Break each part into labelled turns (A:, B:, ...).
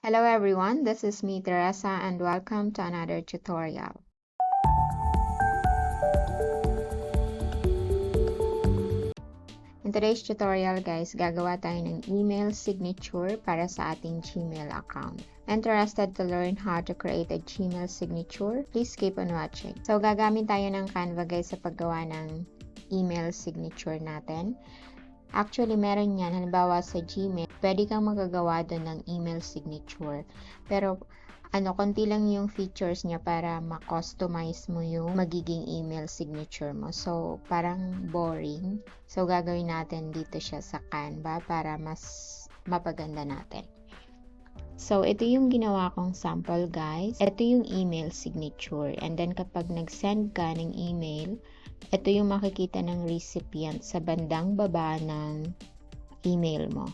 A: Hello everyone, this is me Therese and welcome to another tutorial. In today's tutorial guys, gagawa tayo ng email signature para sa ating Gmail account. Interested to learn how to create a Gmail signature? Please keep on watching. So gagamit tayo ng Canva guys sa paggawa ng email signature natin. Actually, meron yan. Halimbawa sa Gmail, pwede kang magagawa doon ng email signature. Pero, konti lang yung features niya para ma-customize mo yung magiging email signature mo. So, parang boring. So, gagawin natin dito siya sa Canva para mas mapaganda natin. So, ito yung ginawa kong sample, guys. Ito yung email signature. And then, kapag nag-send ka ng email, ito yung makikita ng recipient sa bandang baba ng email mo.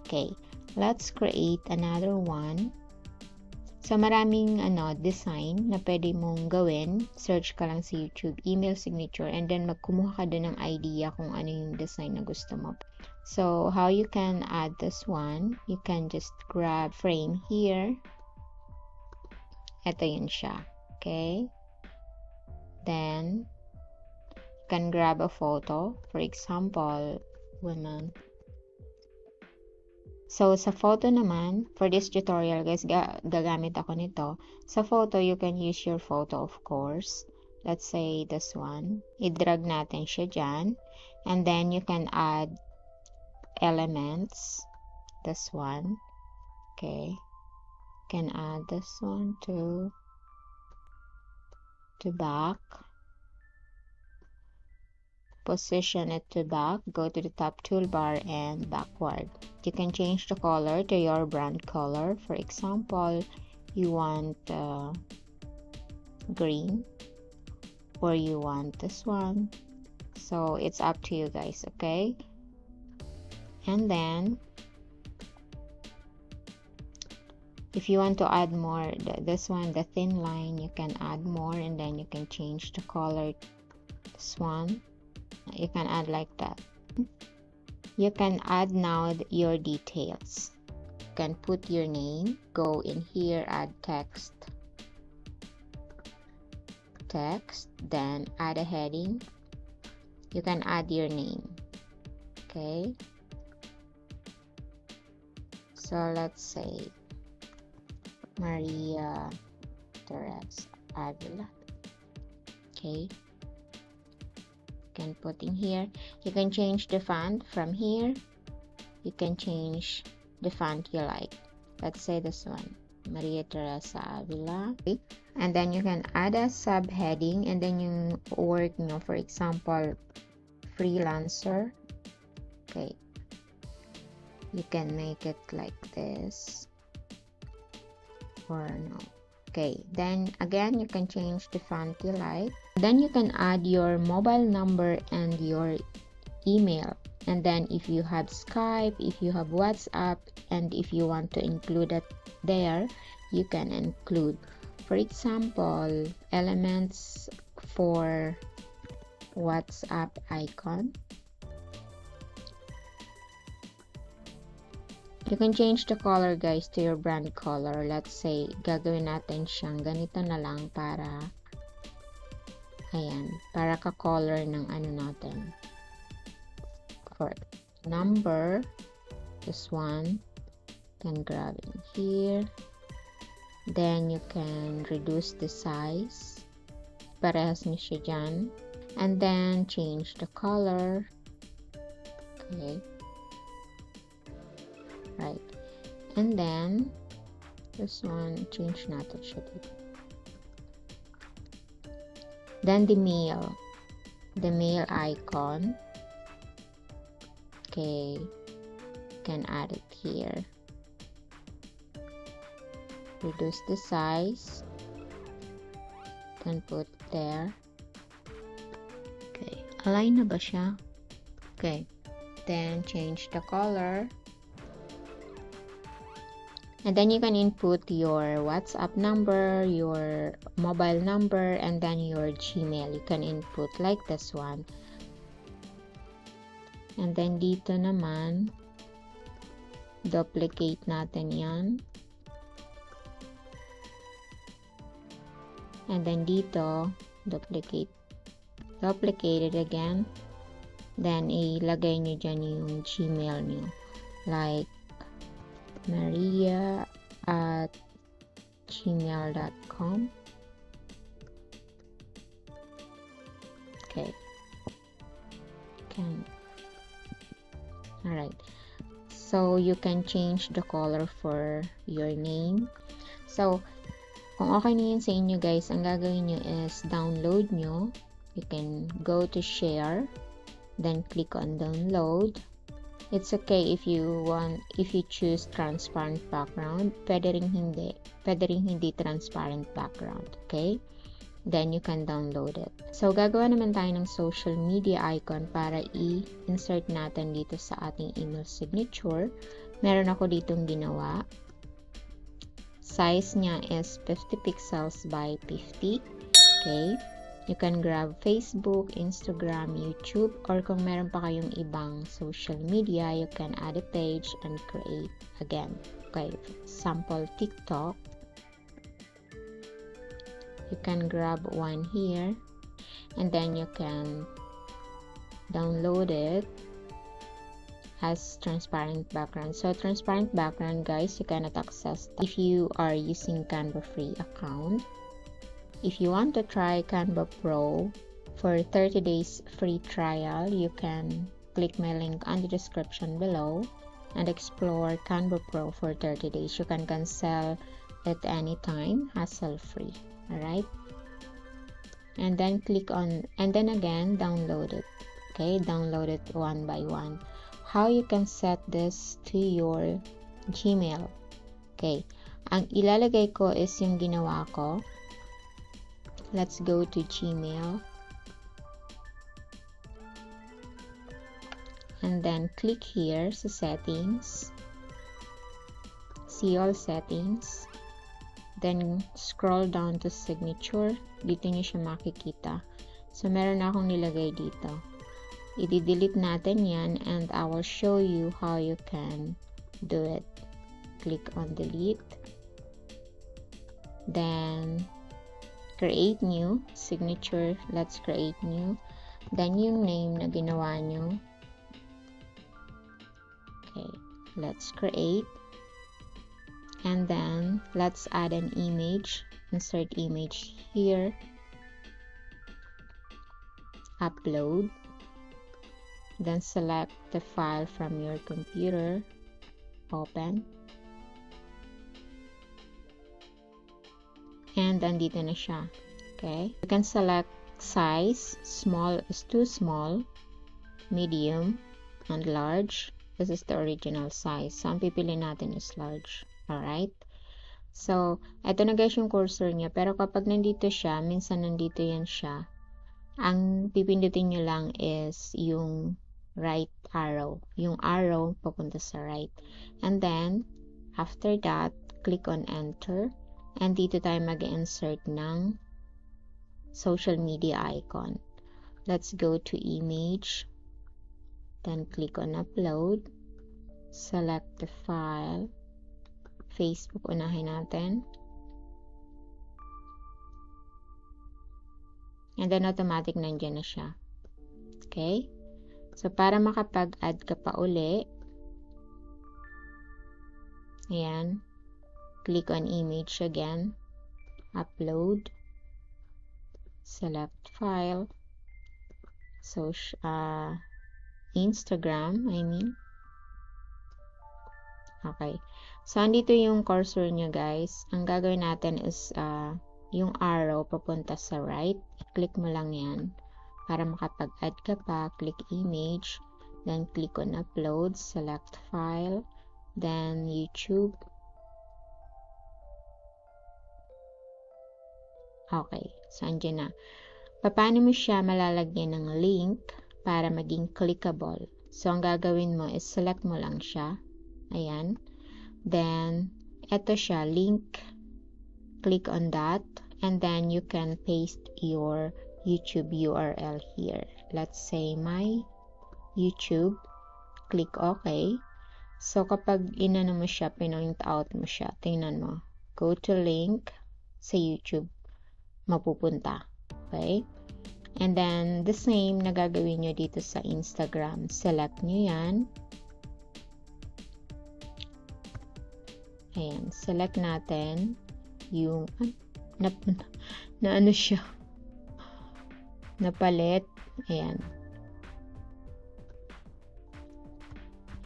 A: Okay, let's create another one. So, maraming design na pwede mong gawin. Search ka lang sa YouTube, email signature, and then magkumuha ka doon ng idea kung ano yung design na gusto mo. So, how you can add this one, you can just grab frame here. Ito yun siya. Okay? Then, can grab a photo, for example, women. So, sa photo naman, for this tutorial guys, gagamit ako nito. Sa photo, you can use your photo of course. Let's say this one. I-drag natin siya dyan. And then, you can add elements. This one. Okay. You can add this one to back. Position it to back, go to the top toolbar and backward. You can change the color to your brand color. For example, you want green or you want this one. So it's up to you guys, okay? And then if you want to add more, this one, the thin line, you can add more and then you can change the color. This one. You can add like that. You can add now your details. You can put your name, go in here, add text, then add a heading. You can add your name. Okay, so let's say Maria Therese Avila. Okay, can put in here. You can change the font from here. You can change the font you like. Let's say this one, Maria Teresa Avila. Okay. And then you can add a subheading and then yung work, for example, freelancer. Okay. You can make it like this or no. Okay, then again, you can change the font you like. Then you can add your mobile number and your email. And then if you have Skype, if you have WhatsApp, and if you want to include it there, you can include. For example, elements for WhatsApp icon. You can change the color guys to your brand color. Let's say, gagawin natin siyang ganito na lang para, ayan, para ka-color ng natin. For number, this one, can grab in here. Then you can reduce the size. Parehas niya siya dyan. And then, change the color. Okay. Right, and then this one, change natin siya dito. Then the mail icon. Okay, can add it here. Reduce the size. Can put there. Okay, align na ba siya? Okay, then change the color. And then you can input your WhatsApp number, your mobile number, and then your Gmail. You can input like this one. And then dito naman, duplicate natin yan. And then dito, duplicate it again. Then, ilagay nyo dyan yung Gmail nyo. Like, maria@gmail.com. Okay. Alright. So, you can change the color for your name. So, kung okay na yun sa inyo guys, ang gagawin nyo is download nyo. You can go to share, then click on download. It's okay if you choose transparent background. Pwede ring hindi transparent background, okay? Then you can download it. So gagawa naman tayo ng social media icon para i-insert natin dito sa ating email signature. Meron ako ditong ginawa. Size niya is 50 pixels by 50. Okay? You can grab Facebook, Instagram, YouTube, or kung meron pa kayong ibang social media, you can add a page and create again. Okay, sample TikTok. You can grab one here, and then you can download it as transparent background. So transparent background, guys, you cannot access if you are using Canva free account. If you want to try Canva Pro for 30 days free trial, you can click my link on the description below and explore Canva Pro for 30 days. You can cancel it anytime, hassle-free. Alright? And then click on, and then again, download it. Okay? Download it one by one. How you can set this to your Gmail. Okay. Ang ilalagay ko is yung ginawa ko. Let's go to Gmail. And then click here sa settings. See all settings. Then scroll down to signature. Dito nyo siya makikita. So meron akong nilagay dito. I-delete natin yan and I will show you how you can do it. Click on delete. Then create new signature. Let's create new. Then yung name na ginawa nyo. Okay, let's create. And then let's add an image. Insert image here. Upload. Then select the file from your computer. Open. And andito na siya. Okay? You can select size. Small is too small. Medium. And large. This is the original size. So, ang pipili natin is large. Alright? So, ito na guys yung cursor niya. Pero kapag nandito siya, minsan nandito yan siya. Ang pipindutin nyo lang is yung right arrow. Yung arrow papunta sa right. And then, after that, click on enter. And dito tayo mag-insert ng social media icon. Let's go to image. Then click on upload. Select the file. Facebook unahin natin. And then automatic nandiyan na siya. Okay? So para makapag-add ka pa uli, ayan, click on image again, upload, select file, so Instagram, okay. So andito yung cursor nyo guys. Ang gagawin natin is yung arrow papunta sa right. I-click mo lang yan para makapag-add ka pa. Click image, then click on upload, select file, then YouTube. Okay, so andyan na. Paano mo siya malalagyan ng link para maging clickable? So ang gagawin mo is select mo lang siya. Ayan. Then, eto siya, link. Click on that. And then, you can paste your YouTube URL here. Let's say, my YouTube. Click OK. So, kapag inano mo siya, pinoint out mo siya, tingnan mo. Go to link sa YouTube. mapupunta. Okay? And then, the same na gagawin nyo dito sa Instagram. Select nyo yan. Ayan. Select natin yung, na ano siya? Napalit. Ayan.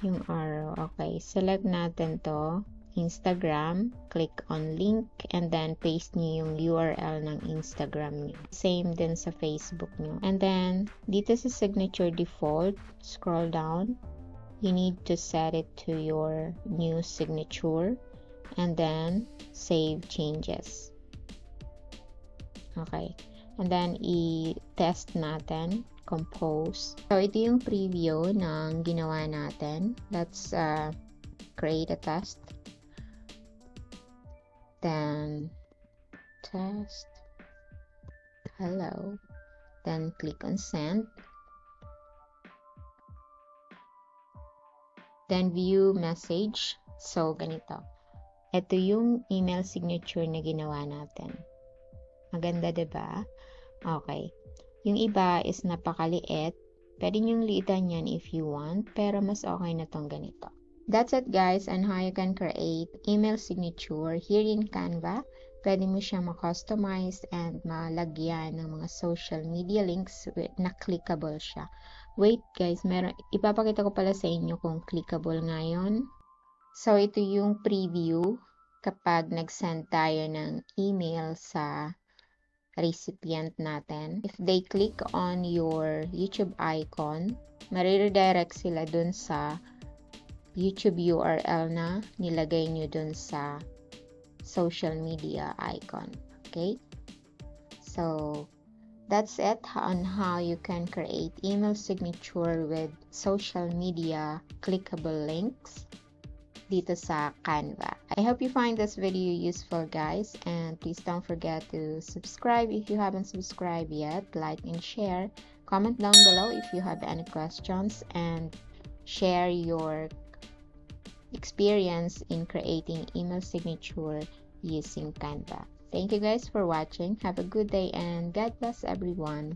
A: Yung arrow. Okay. Select natin to. Instagram, click on link, and then paste nyo yung URL ng Instagram nyo. Same din sa Facebook nyo. And then, dito sa signature default, scroll down. You need to set it to your new signature, and then save changes. Okay. And then, i-test natin. Compose. So, ito yung preview ng ginawa natin. Let's create a test. Then test hello, then click on send, then view message. So ganito, ito yung email signature na ginawa natin. Maganda, diba? Okay, yung iba is napakaliit. Pwede nyong liitan yan if you want, pero mas okay na tong ganito. That's it guys, and how you can create email signature here in Canva. Pwede mo siya ma-customize and malagyan ng mga social media links na clickable siya. Wait guys, ipapakita ko pala sa inyo kung clickable ngayon. So ito yung preview kapag nag-send tayo ng email sa recipient natin. If they click on your YouTube icon, mariredirect sila dun sa YouTube URL na nilagay nyo dun sa social media icon. Okay? So, that's it on how you can create email signature with social media clickable links dito sa Canva. I hope you find this video useful guys, and please don't forget to subscribe if you haven't subscribed yet, like and share. Comment down below if you have any questions, and share your experience in creating email signature using Canva. Thank you guys for watching. Have a good day and God bless everyone.